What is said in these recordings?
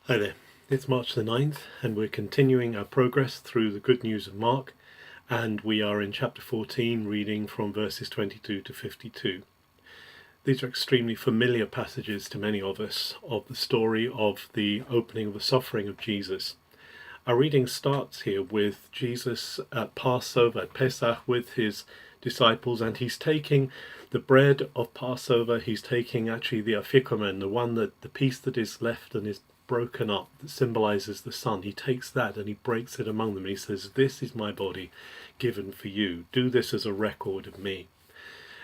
Hi there, it's March the 9th and we're continuing our progress through the good news of Mark, and we are in chapter 14 reading from verses 22 to 52. These are extremely familiar passages to many of us of the story of the opening of the suffering of Jesus. Our reading starts here with Jesus at Passover, at Pesach, with his disciples, and he's taking the bread of Passover. He's taking actually the afikomen, the piece that is left and is broken up, that symbolizes the son. He takes that and he breaks it among them, and he says, "This is my body given for you. Do this as a record of me."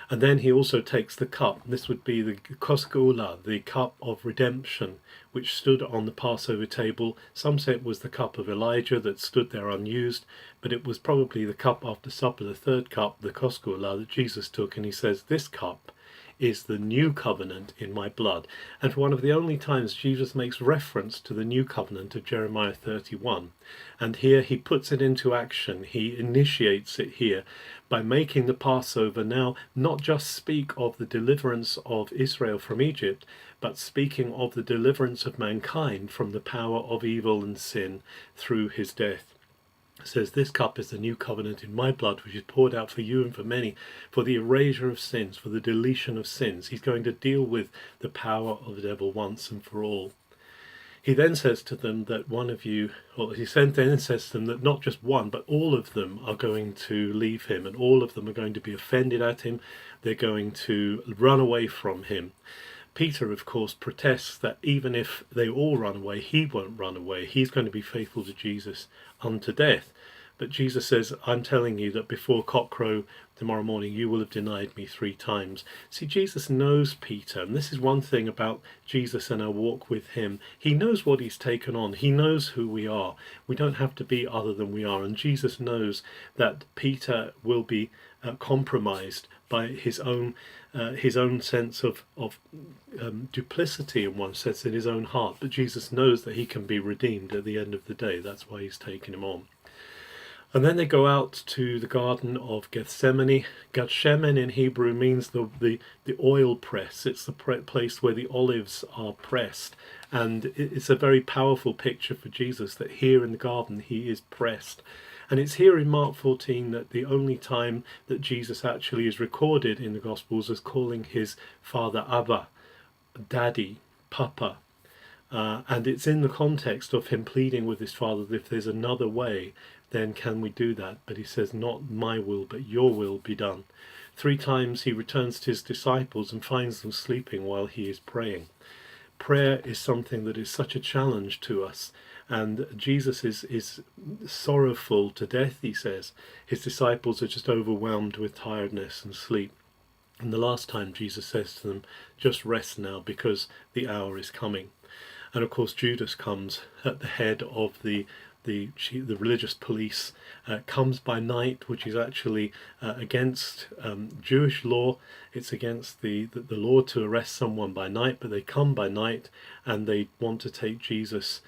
And then he also takes the cup. This would be the koskula, the cup of redemption, which stood on the Passover table. Some say it was the cup of Elijah that stood there unused, but it was probably the cup after supper, the third cup, the koskula, that Jesus took, and he says, "This cup is the new covenant in my blood." And for one of the only times Jesus makes reference to the new covenant of Jeremiah 31. And here he puts it into action. He initiates it here by making the Passover now not just speak of the deliverance of Israel from Egypt, but speaking of the deliverance of mankind from the power of evil and sin through his death. It says, "This cup is the new covenant in my blood, which is poured out for you and for many, for the erasure of sins, for the deletion of sins." He's going to deal with the power of the devil once and for all. He then says to them that then says to them that not just one, but all of them are going to leave him, and all of them are going to be offended at him. They're going to run away from him. Peter, of course, protests that even if they all run away, he won't run away. He's going to be faithful to Jesus unto death. But Jesus says, "I'm telling you that before cockcrow tomorrow morning, you will have denied me 3 times. See, Jesus knows Peter, and this is one thing about Jesus and our walk with him. He knows what he's taken on. He knows who we are. We don't have to be other than we are. And Jesus knows that Peter will be compromised by his own sense of duplicity, in one sense, in his own heart. But Jesus knows that he can be redeemed at the end of the day. That's why he's taken him on. And then they go out to the Garden of Gethsemane. Gethsemane in Hebrew means the oil press. It's the place where the olives are pressed. And it's a very powerful picture for Jesus that here in the garden he is pressed. And it's here in Mark 14 that the only time that Jesus actually is recorded in the Gospels as calling his father Abba, Daddy, Papa. And it's in the context of him pleading with his father that if there's another way, then can we do that? But he says, "Not my will, but your will be done." 3 times he returns to his disciples and finds them sleeping while he is praying. Prayer is something that is such a challenge to us. And Jesus is sorrowful to death, he says. His disciples are just overwhelmed with tiredness and sleep. And the last time Jesus says to them, "Just rest now, because the hour is coming." And of course Judas comes at the head of the religious police, comes by night, which is actually against Jewish law. It's against the law to arrest someone by night, but they come by night and they want to take Jesus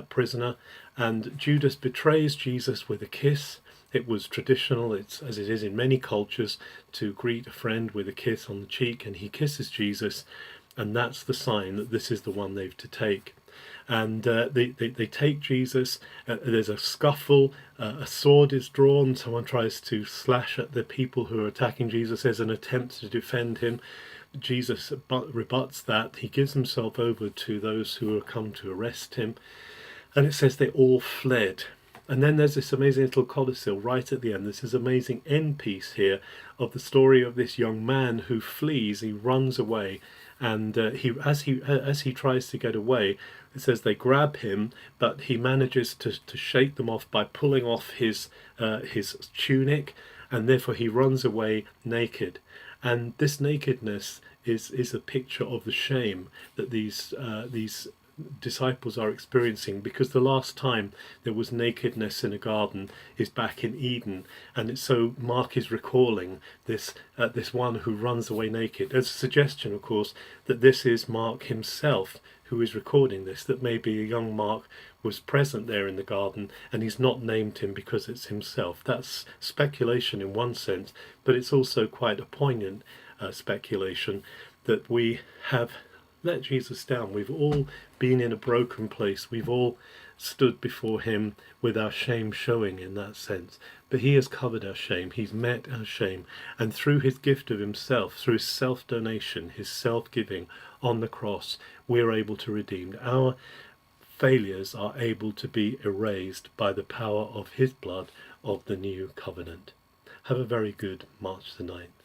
prisoner. And Judas betrays Jesus with a kiss. It was traditional, as it is in many cultures, to greet a friend with a kiss on the cheek, and he kisses Jesus, and that's the sign that this is the one they've to take. And they take Jesus. There's a scuffle, a sword is drawn, someone tries to slash at the people who are attacking Jesus. There's an attempt to defend him. Jesus rebuts that. He gives himself over to those who have come to arrest him, and it says they all fled. And then there's this amazing little codicil right at the end. This is amazing end piece here of the story of this young man who flees. He runs away, and as he tries to get away, it says they grab him, but he manages to shake them off by pulling off his tunic, and therefore he runs away naked. And this nakedness is a picture of the shame that these disciples are experiencing, because the last time there was nakedness in a garden is back in Eden, and it's so Mark is recalling this one who runs away naked. There's a suggestion, of course, that this is Mark himself who is recording this, that maybe a young Mark was present there in the garden and he's not named him because it's himself. That's speculation in one sense, but it's also quite a poignant speculation that we have let Jesus down. We've all been in a broken place. We've all stood before him with our shame showing in that sense. But he has covered our shame. He's met our shame. And through his gift of himself, through his self-donation, his self-giving on the cross, we're able to redeem. Our failures are able to be erased by the power of his blood of the new covenant. Have a very good March the 9th.